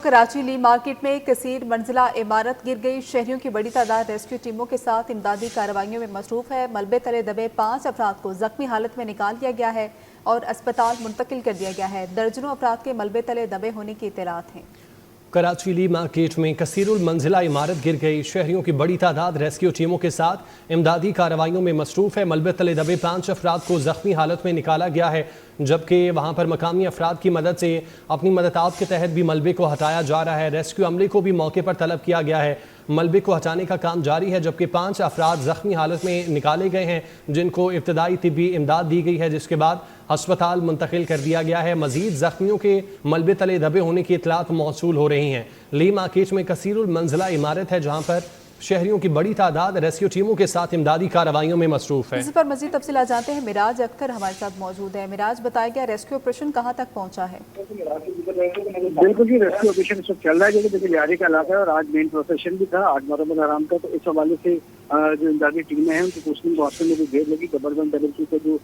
कराची ली market में कसीर मंजिला इमारत गिर गई। शहरियों की बड़ी तादाद रेस्क्यू टीमों के साथ इमदादी कार्रवाइयों में मसरूफ है। मलबे तले दबे 5 अफराद को जख्मी हालत में निकाल दिया गया है और अस्पताल मुंतकिल कर दिया गया है। दर्जनों अफराद के मलबे तले दबे होने की इत्तलात हैं। कराची ली मार्केट में कसीरुल मंजिला इमारत गिर गई। शहरियों की बड़ी तादाद रेस्क्यू टीमों के साथ इमदादी कार्रवाइयों में मसरूफ है। मलबे तले दबे 5 अफराद को जख्मी हालत में निकाला गया है, जबकि वहां पर मकामी अफराद की मदद से अपनी मददात के तहत भी मलबे को हटाया जा रहा है। रेस्क्यू अमले को भी मौके पर तलब किया गया है। मलबे को हटाने का काम जारी है, जबकि 5 अफराद जख्मी हालत में निकाले गए हैं, जिनको इब्तदाई तिब्बी इमदाद दी गई है, जिसके बाद अस्पताल मुंतकिल कर दिया गया है। मजीद जख्मियों के मलबे तले दबे होने की इतलात मौसूल हो रही हैं। ली मार्केट में कसीरुल मंजिला इमारत है, जहाँ पर शहरियों की बड़ी तादाद रेस्क्यू टीमों के साथ इमदादी कार्रवाइयों में मसरूफ है। इस पर मजीद तफसीलात जानते हैं। मिराज अख्तर हमारे साथ मौजूद है। मिराज, बताया गया रेस्क्यू ऑपरेशन कहाँ तक पहुँचा है? बिल्कुल जी, रेस्क्यू ऑपरेशन इस वक्त चल रहा है, क्योंकि देखिए लियारी का इलाका है और आज मेन प्रोसेशन भी था, आज मुहर्रम हराम का। तो इस हवाले से जो इमदादी टीमें हैं उनकी पोस्टिंग बॉस्टन में भी देर लगी। गवर्नमेंट लेवल की जो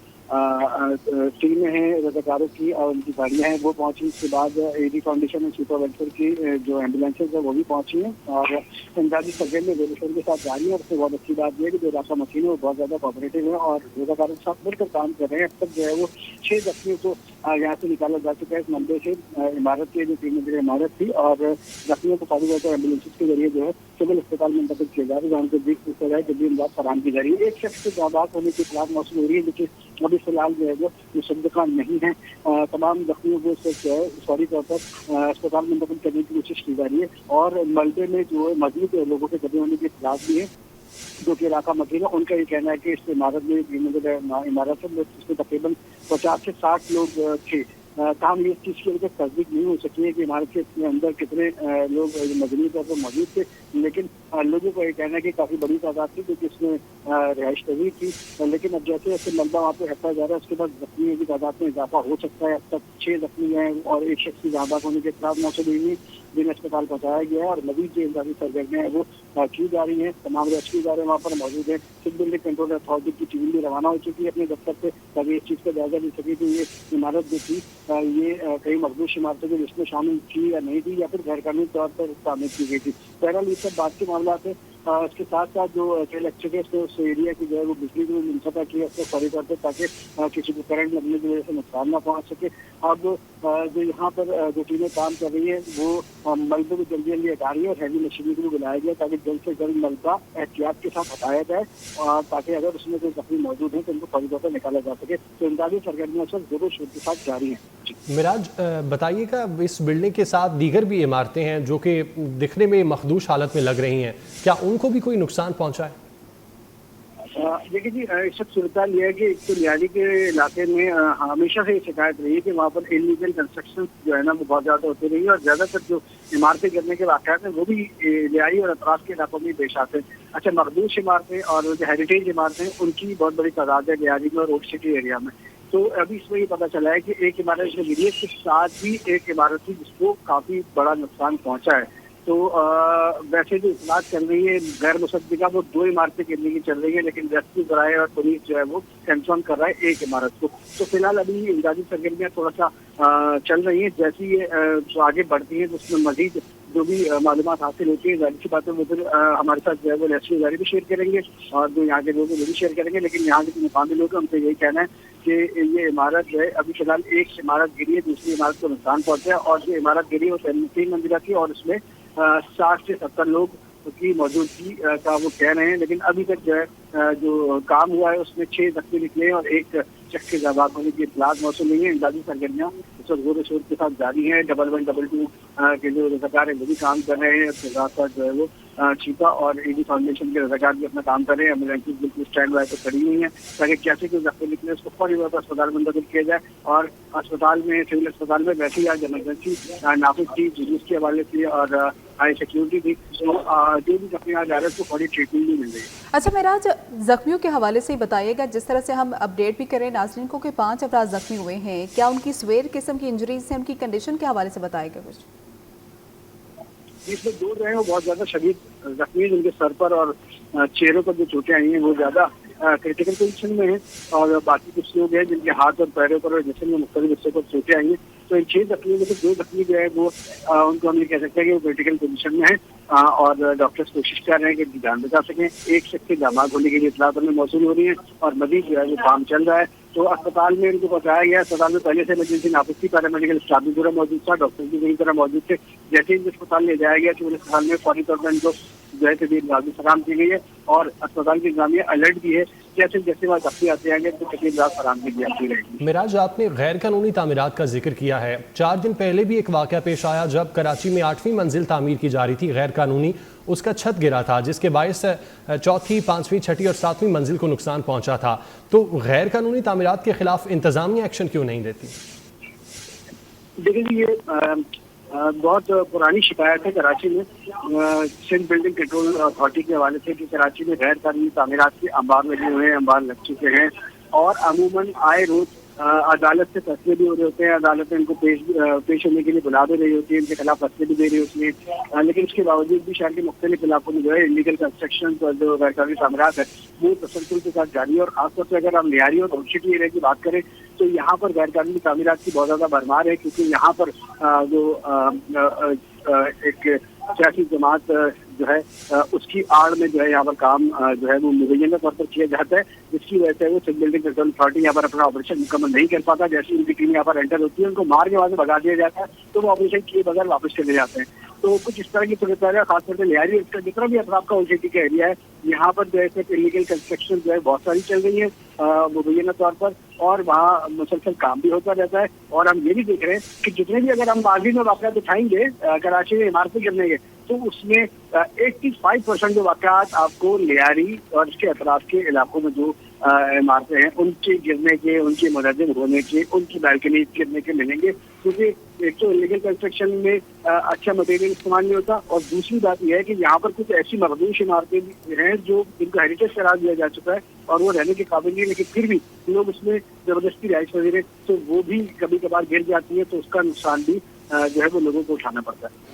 टीमें हैं रजाकारों की और उनकी गाड़ियां हैं वो पहुंची। इसके बाद एडी फाउंडेशन और सुपर वेलफेयर की जो एम्बुलेंसेज है वो भी पहुंची हैं और इमदादी सर्जन में वेलफेयर के साथ जारी है। और उससे बहुत अच्छी बात यह है कि जो इलाका मशीन है वो बहुत ज्यादा कोऑपरेटिव है और रजाकारों के साथ मिलकर काम कर रहे हैं। अब तक जो है वो 6 जख्मियों को यहाँ से निकाला जा चुका है इस मलबे से। इमारत की जो 3 मंजिला इमारत थी और जख्मियों को फायदा होकर एम्बुलेंसेज के जरिए जो है सिविल अस्पताल में मुंतकिल किया जा रहा है, जहाँ उनको बीच जगह जल्दी इमदाद फराहम की जा रही है। एक शख्स के जाबाक होने की इतलात मौसूल हो रही है, लेकिन अभी फिलहाल जो है वो मुसद्दका नहीं है। तमाम जख्मियों को फौरी तौर पर अस्पताल मुंतकिल करने की कोशिश की जा रही है और मलबे में जो मौजूद लोगों के दबे होने की इतलात भी है, जो कि इलाका मकीन है। उनका ये कहना है कि इस इमारत में इमारत है इसमें तकरीबन 50 से 60 लोग थे। काम ये चीज़ की वजह तस्दीक नहीं हो सकी है कि इमारत के अंदर कितने लोग मजबूरी तौर पर मौजूद थे, लेकिन लोगों का ये कहना है कि काफ़ी बड़ी तादाद थी क्योंकि इसमें रिहाइश पजीर थी। लेकिन अब जैसे जैसे मलबा वहाँ पे हटता जा रहा है उसके बाद जख्मियों की तादाद में इजाफा हो सकता है। अब तक 6 जख्मी हैं और एक शख्स की जाबाक होने के खिलाफ मौसूल हुई है, जिन्हें अस्पताल पहुँचाया गया है और मजीद जो इमदादी सरगर्मियाँ हैं वो की जा रही हैं। तमाम रेस्क्यू इदारे वहाँ पर मौजूद हैं। सिविल बिल्डिंग कंट्रोल अथॉरिटी की टीम भी रवाना हो चुकी है अपने दफ्तर से, ताकि इस चीज़ का जायजा ले सके कि ये इमारत जो थी ये कई मखदूश इमारतों के लिस्ट में शामिल थी या नहीं थी, या फिर गैर कानूनी तौर पर शामिल की गई थी। बहरहाल ये सब बात के मामला है। इसके साथ साथ जो इलेक्ट्रिक उस एरिया की जो है वो बिजली को मुनक़ता की है उसको फौरी तौर पर, ताकि किसी को करंट लगने की वजह से नुकसान ना पहुँच सके। अब जो यहाँ पर जो टीमें काम कर रही है वो मलबे को जल्दी जल्दी हटा रही है और हैवी मशीनरी को भी बुलाया गया ताकि जल्द से जल्द मलबा एहतियात के साथ हटाया जाए, और ताकि अगर उसमें कोई जख्मी मौजूद है तो उनको फौरी तौर पर निकाला जा सके। तो इमदादी सरगर्मियाँ सब जोरों शोर के साथ जारी हैं। मिराज, बताइएगा इस बिल्डिंग के साथ दीगर भी इमारतें हैं जो कि दिखने में मखदूश हालत में लग रही हैं, क्या उनको भी कोई नुकसान पहुंचा है? देखिए जी, इस वक्त सूरत यह है कि एक तो लियारी के इलाके में हमेशा से शिकायत रही है कि वहाँ पर इलीगल कंस्ट्रक्शन जो है ना वो बहुत ज़्यादा होती रही है और ज़्यादातर जो इमारतें गिरने के वाक़यात हैं वो भी लियारी और अतराफ के इलाकों में पेश आते हैं। अच्छा, मखदूश इमारतें और जो हेरिटेज इमारतें उनकी बहुत बड़ी तादाद है लियारी में और रोड सिटी एरिया में। तो अभी इसमें ये पता चला है कि एक इमारत जो गिरी है इसके साथ भी एक इमारत थी जिसको काफ़ी बड़ा नुकसान पहुँचा है। तो वैसे जो इतलात चल रही है गैर मुसद्दिका वो 2 इमारतें गिरने की चल रही है, लेकिन रेस्क्यू कराए और पुलिस जो है वो कंफर्म कर रहा है एक इमारत को। तो फिलहाल अभी इमदादी सरगर्मियाँ थोड़ा सा चल रही हैं। जैसे ही जो आगे बढ़ती हैं तो उसमें मजीद जो भी मालूमात हासिल होती है, जाहिर सी बात है वो फिर हमारे साथ जो है वो रेस्क्यू इदारे भी शेयर करेंगे और जो यहाँ के लोग हैं वो भी शेयर करेंगे। लेकिन यहाँ के जो मुकामी लोग हैं उनसे यही कहना है कि ये इमारत जो है अभी फिलहाल एक इमारत गिरी है, दूसरी इमारत को नुकसान पहुँचा है और जो इमारत गिरी है वो 3 मंजिला थी और उसमें 60 से 70 लोग की मौजूदगी का वो कह रहे हैं। लेकिन अभी तक जो है जो काम हुआ है उसमें 6 जख्मी निकले और एक शख्स के जाबाक होने की इतलात मौसूल नहीं है। इमदादी सरगर्मियाँ इस वक्त जोर शोर के साथ जारी हैं। 1112 के जो रज़ाकार हैं वो भी काम कर रहे हैं, उसके साथ साथ जो है वो चीपा और एडी फाउंडेशन के रज़ाकार भी अपना काम कर रहे हैं। एम्बुलेंसेज बिल्कुल स्टैंड बाय पर खड़ी हुई हैं ताकि कैसे कोई जख्मी निकले उसको फौरी तौर पर अस्पताल मुंतकिल किया जाए। और अस्पताल में सिविल अस्पताल में वैसे ही आज इमरजेंसी नाफिज थी जुलूस के हवाले से और हाई सिक्योरिटी थी, तो जो भी जख्मी आज आ रहे हैं उसको फौरी ट्रीटमेंट भी मिल रही है। अच्छा मिराज, जख्मियों के हवाले से ही बताइएगा, जिस तरह से हम अपडेट भी करें नाज़रीन को कि 5 अफराद जख्मी हुए हैं, क्या उनकी सवेर किस्म की इंजरीज हैं, उनकी कंडीशन के हवाले से बताएगा कुछ? इसमें 2 जो है वो बहुत ज़्यादा शदीद जख्मी, जिनके सर पर और चेहरों पर जो चोटें आई हैं वो ज़्यादा क्रिटिकल कंडीशन में है और बाकी कुछ लोग हैं जिनके हाथ और पैरों पर और जिसम में मुख्तलिफ हिस्सों पर चोटें आई हैं। तो इन 6 जख्मियों में से 2 जख्मी जो है वो उनको हम ये कह सकते हैं कि वो क्रिटिकल पोजीशन में है और डॉक्टर्स कोशिश कर रहे हैं कि जान बचा सकें। एक शख्स के जामात होने के लिए इत्तलात हमें मौसूल हो रही है और मजीद जो है वो काम चल रहा है। तो अस्पताल में इनको पहुंचाया गया। अस्पताल में पहले से इमरजेंसी नापुस्ती पैरामेडिकल स्टाफ भी पूरा मौजूद था, डॉक्टर भी पूरी तरह मौजूद थे। जैसे ही अस्पताल ले जाया गया तो अस्पताल में फौरी तौर पर इनको जो है तबीयत नाजुक फराम की गई है और अस्पताल की इंतजामिया अलर्ट भी है। जैसे जैसे वहाँ दफ्ती आते आएंगे तो तबीयत फराम की जाती रहेगी। मिराज, आपने गैर कानूनी तामीरात का जिक्र किया है। 4 दिन पहले भी एक वाक़या पेश आया जब कराची में 8वीं मंजिल तामीर की जा रही थी गैर कानूनी, उसका छत गिरा था जिसके बायस 4वीं, 5वीं, 6वीं और 7वीं मंजिल को नुकसान पहुंचा था। तो गैर कानूनी तामीरात के खिलाफ इंतजामिया एक्शन क्यों नहीं लेती? देखिए ये बहुत पुरानी शिकायत है कराची में सिंध बिल्डिंग कंट्रोल अथॉरिटी के हवाले से कि कराची में गैर कानूनी तामीरात के अंबार लगे हुए हैं, अंबार लग चुके हैं और अमूमन आए रोज अदालत से फैसले भी हो रहे होते हैं। अदालत इनको पेश होने के लिए बुला भी रही होती है, इनके खिलाफ फैसले भी दे रही होती है। लेकिन उसके बावजूद भी शहर के मुख्तलिफ इलाकों में जो है इलीगल कंस्ट्रक्शन और जो गैर कानूनी तामीरात है वो तसलसल के साथ जारी है। और खासतौर पर अगर हम लियारी और टाउनशिप एरिया की बात करें तो यहाँ पर गैर कानूनी तामीरात की बहुत ज्यादा भरमार है, क्योंकि यहाँ पर जो एक सियासी जमात जो है उसकी आड़ में जो है यहाँ पर काम जो है वो मुबैना तौर पर किया जाता है, जिसकी वजह से वो सिंध बिल्डिंग कंट्रोल अथॉरिटी यहाँ पर अपना ऑपरेशन मुकम्मल नहीं कर पाता। जैसे उनकी टीम यहाँ पर एंटर होती है, उनको मार के वहाँ से भगा दिया जाता है तो वो ऑपरेशन किए बगैर वापस चले जाते हैं। तो कुछ इस तरह की सूरत है। खासतौर पर लियारी इसका जितना भी अफराब का ओल्ड का एरिया है यहाँ पर जो है इलीगल कंस्ट्रक्शन जो है बहुत सारी चल रही है मुबैना तौर पर और वहाँ मुसलसल काम भी होता रहता है। और हम ये भी देख रहे हैं कि जितने भी अगर हम माजी में वाक़यात उठाएंगे कराची में इमारतें गिरने के तो उसमें 85% जो वाक़यात आपको लियारी और इसके अतराफ के इलाकों में जो इमारतें हैं उनके गिरने के, उनके मुनज़्ज़म होने के, उनकी बालकनी गिरने के मिलेंगे। क्योंकि एक तो इलीगल कंस्ट्रक्शन में अच्छा मटेरियल इस्तेमाल नहीं होता और दूसरी बात यह है कि यहाँ पर कुछ ऐसी मखदूश इमारतें हैं जो जिनको हेरिटेज करार दिया जा चुका है और वो रहने के काबिल नहीं है, लेकिन फिर भी लोग उसमें जबरदस्ती रिहाइश वगैरह तो वो भी कभी कभार गिर जाती है, तो उसका नुकसान भी जो है वो लोगों को उठाना पड़ता है।